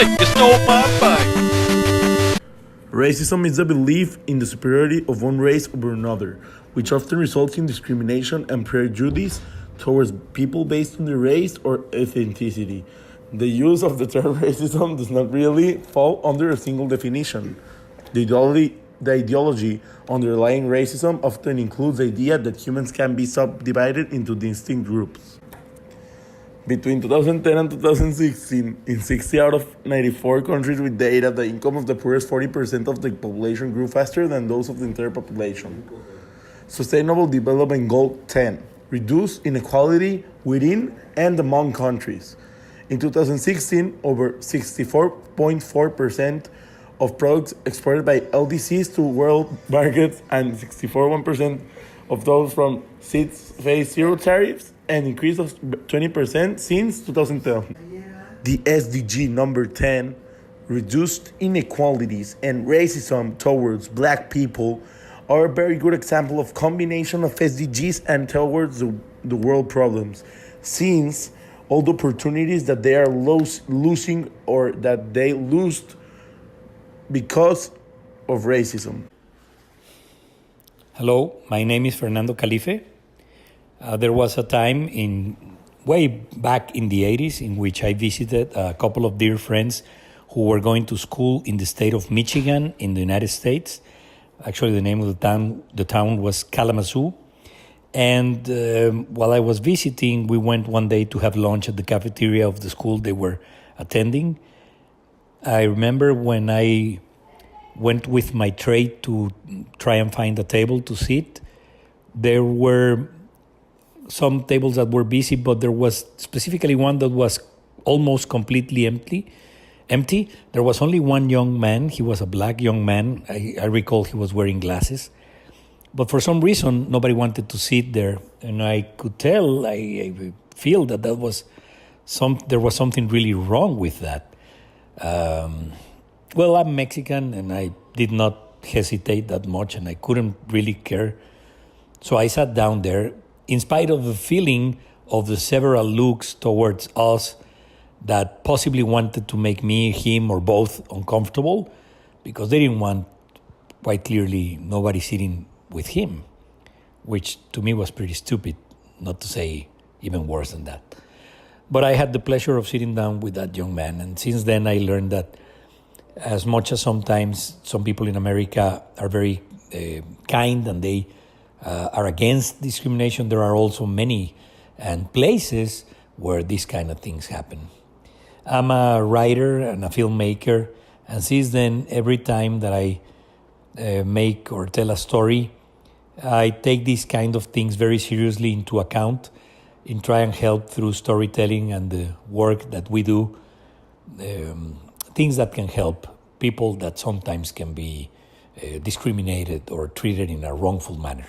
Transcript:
You stole my bike. Racism is the belief in the superiority of one race over another, which often results in discrimination and prejudice towards people based on their race or ethnicity. The use of the term racism does not really fall under a single definition. The ideology underlying racism often includes the idea that humans can be subdivided into distinct groups. Between 2010 and 2016, in 60 out of 94 countries with data, the income of the poorest 40% of the population grew faster than those of the entire population. Sustainable Development Goal 10: reduce inequality within and among countries. In 2016, over 64.4% of products exported by LDCs to world markets and 64.1% of those from seats face zero tariffs, an increase of 20% since 2010. The SDG number 10, reduced inequalities and racism towards black people, are a very good example of combination of SDGs and towards the world problems, since all the opportunities that they are losing or that they lost because of racism. Hello, my name is Fernando Calife. There was a time way back in the 80s in which I visited a couple of dear friends who were going to school in the state of Michigan in the United States. Actually, the name of the town was Kalamazoo. And while I was visiting, we went one day to have lunch at the cafeteria of the school they were attending. I remember when I went with my tray to try and find a table to sit, there were some tables that were busy, but there was specifically one that was almost completely empty. There was only one young man. He was a black young man. I recall he was wearing glasses. But for some reason, nobody wanted to sit there. And I could tell, I feel that there was something really wrong with that. Well, I'm Mexican, and I did not hesitate that much, and I couldn't really care. So I sat down there, in spite of the feeling of the several looks towards us that possibly wanted to make me, him, or both uncomfortable, because they didn't want, quite clearly, nobody sitting with him, which to me was pretty stupid, not to say even worse than that. But I had the pleasure of sitting down with that young man, and since then I learned that as much as sometimes some people in America are very kind and they are against discrimination, there are also many and places where these kind of things happen. I'm a writer and a filmmaker, and since then, every time that I make or tell a story, I take these kind of things very seriously into account in try and help through storytelling and the work that we do, things that can help people that sometimes can be discriminated or treated in a wrongful manner.